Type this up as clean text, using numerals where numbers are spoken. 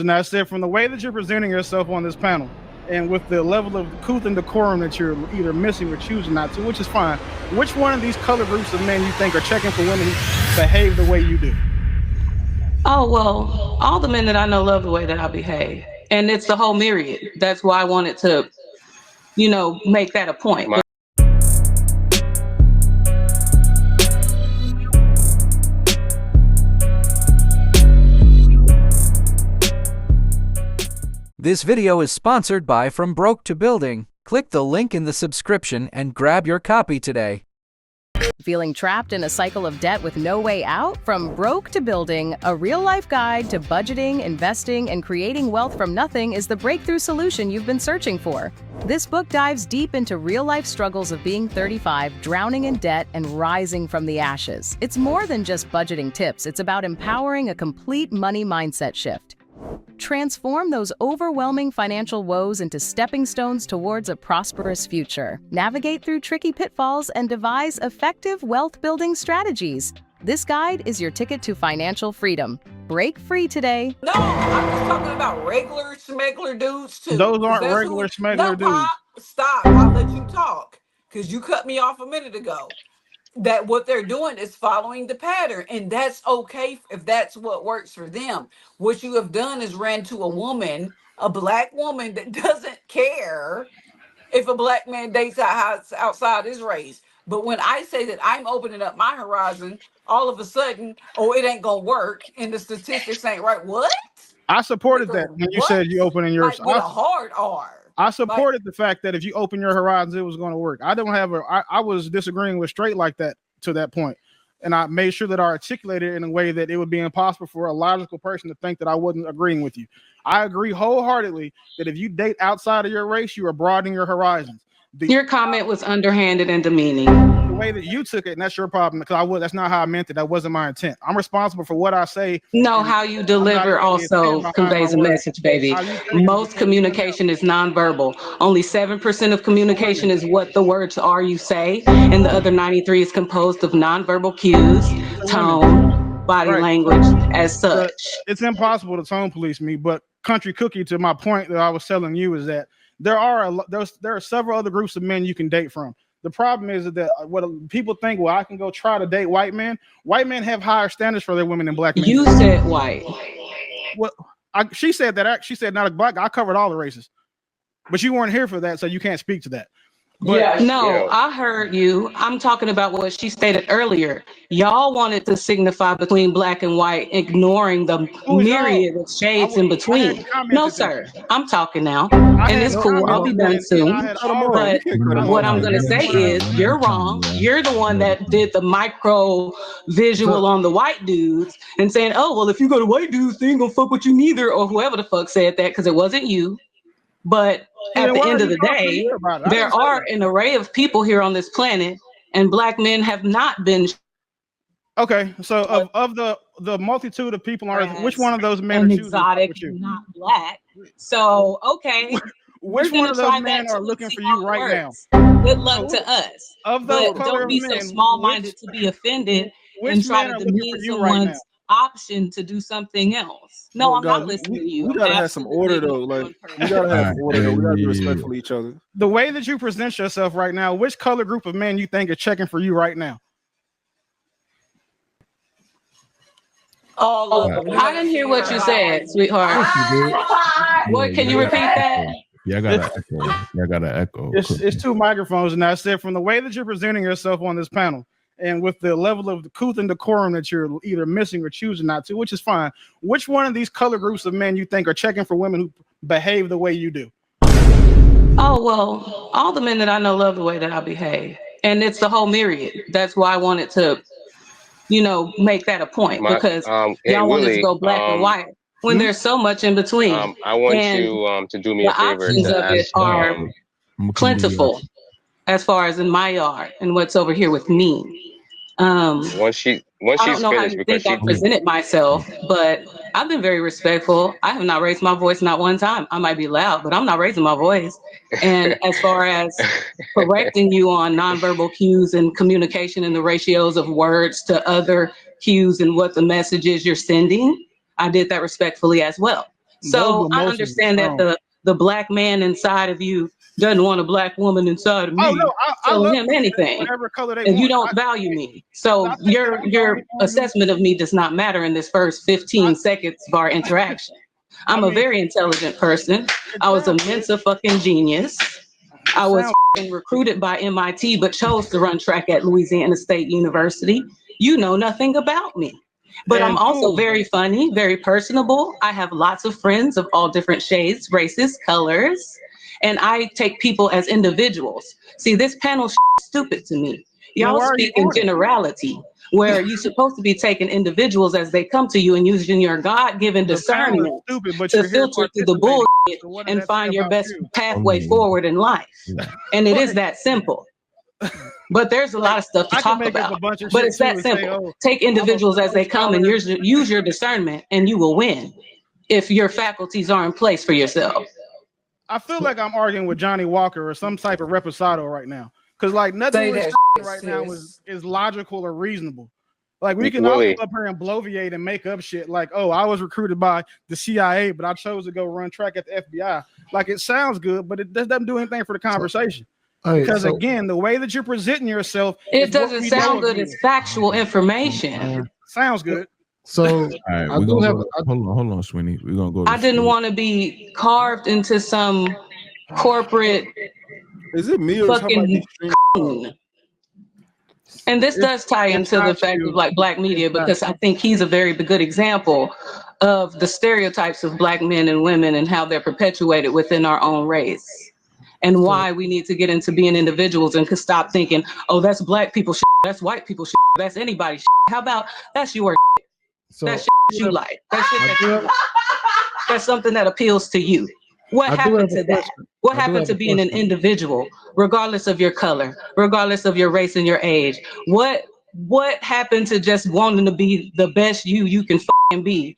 And I said, from the way that you're presenting yourself on this panel, and with the level of couth and decorum that you're either missing or choosing not to, which is fine, which one of these color groups of men you think are checking for women who behave the way you do? Oh, well, all the men that I know love the way that I behave. And it's the whole myriad. That's why I wanted to, make that a point. This video is sponsored by From Broke to Building. Click the link in the subscription and grab your copy today. Feeling trapped in a cycle of debt with no way out? From Broke to Building, a real-life guide to budgeting, investing, and creating wealth from nothing is the breakthrough solution you've been searching for. This book dives deep into real-life struggles of being 35, drowning in debt, and rising from the ashes. It's more than just budgeting tips. It's about empowering a complete money mindset shift. Transform those overwhelming financial woes into stepping stones towards a prosperous future. Navigate through tricky pitfalls and devise effective wealth-building strategies. This guide is your ticket to financial freedom. Break free today. No, I'm just talking about regular schmegler dudes too. Those aren't regular schmegler dudes. Stop, I'll let you talk because you cut me off a minute ago. That what they're doing is following the pattern, and that's okay if that's what works for them. What you have done is ran to a woman, a black woman that doesn't care if a black man dates outside his race. But when I say that I'm opening up my horizon, all of a sudden, it ain't gonna work, and the statistics ain't right. What? I supported that when you said you opening your. Like with a hard R. I supported the fact that if you open your horizons, it was going to work. I was disagreeing with straight like that to that point. And I made sure that I articulated it in a way that it would be impossible for a logical person to think that I wasn't agreeing with you. I agree wholeheartedly that if you date outside of your race, you are broadening your horizons. Your comment was underhanded and demeaning. The way that you took it, and that's your problem, because that's not how I meant it. That wasn't my intent. I'm responsible for what I say. No, how you deliver also conveys a message, baby. Most communication is nonverbal. Only 7% of communication is what the words are you say, and the other 93 is composed of nonverbal cues, tone, body language, as such. It's impossible to tone police me, but country cookie, to my point that I was telling you, is that there are several other groups of men you can date from. The problem is that what people think, well, I can go try to date white men. White men have higher standards for their women than black men. You said white. Well, she said that. She said not a black. I covered all the races, but you weren't here for that, so you can't speak to that. But I heard you. I'm talking about what she stated earlier. Y'all wanted to signify between black and white, ignoring the myriad of shades in between. No, sir. I'm talking now. And it's cool. I'll be done soon. But what I'm going to say is you're wrong. You're the one that did the micro visual on the white dudes and saying, oh, well, if you go to white dudes, they ain't going to fuck with you neither, or whoever the fuck said that, because it wasn't you. But at the end of the day, there are an array of people here on this planet, and black men have not been. Okay, so of the multitude of people on Earth, which one of those men are exotic, not black? So okay, which one of those men are looking for you right now? Good luck to us. Of those, but don't be so small-minded to be offended and try to demean someone's option to do something else. No, I'm not listening to you. We gotta have some order though. Like we gotta have order though. We gotta be respectful of each other. The way that you present yourself right now, which color group of men you think are checking for you right now? All of them. I didn't hear what you said, sweetheart. What? Can you repeat that? Yeah, I got an echo. It's two microphones, and I said, from the way that you're presenting yourself on this panel, and with the level of couth and decorum that you're either missing or choosing not to, which is fine, which one of these color groups of men you think are checking for women who behave the way you do? Oh, well, all the men that I know love the way that I behave. And it's the whole myriad. That's why I wanted to, make that a point, because y'all wanted to go black and white when there's so much in between. I want you to do me a favor. The options of it are plentiful as far as in my yard and what's over here with me. Once she's I don't know how you think I presented myself, but I've been very respectful. I have not raised my voice not one time. I might be loud, but I'm not raising my voice. And as far as correcting you on nonverbal cues and communication and the ratios of words to other cues and what the message is you're sending, I did that respectfully as well. So I understand that the black man inside of you doesn't want a black woman inside of me telling him anything. Whatever color they and want. you don't value me. So your assessment of me does not matter in this first 15 seconds of our interaction. I'm a very intelligent person. I was a Mensa fucking genius. I was recruited by MIT, but chose to run track at Louisiana State University. You know nothing about me. But I'm also very funny, very personable. I have lots of friends of all different shades, races, colors, and I take people as individuals. See, this panel is stupid to me. Y'all speak in generality, where you're supposed to be taking individuals as they come to you and using your God-given discernment to filter through the bullshit and find your best pathway forward in life. And it is that simple. But there's a lot of stuff to talk about. But it's that simple. Take individuals as they come and use your discernment, and you will win if your faculties are in place for yourself. I feel like I'm arguing with Johnny Walker or some type of reposado right now. Because like nothing right now is logical or reasonable. Like we can all come up here and bloviate and make up shit like, oh, I was recruited by the CIA, but I chose to go run track at the FBI. Like it sounds good, but it doesn't do anything for the conversation. Because again, the way that you're presenting yourself, it doesn't sound good. It's factual information. Sounds good. So right, hold on, Sweeney. We're gonna go. I didn't want to be carved into some corporate. Is it me or fucking and this does tie into the fact of like black media, because I think he's a very good example of the stereotypes of black men and women and how they're perpetuated within our own race. And why we need to get into being individuals and stop thinking, oh, that's black people shit, that's white people shit, that's anybody shit. How about that's your shit? So, that's shit you like. That's shit that you like. That's something that appeals to you. What happened to that? What happened to being an individual, regardless of your color, regardless of your race and your age? What happened to just wanting to be the best you can fucking be?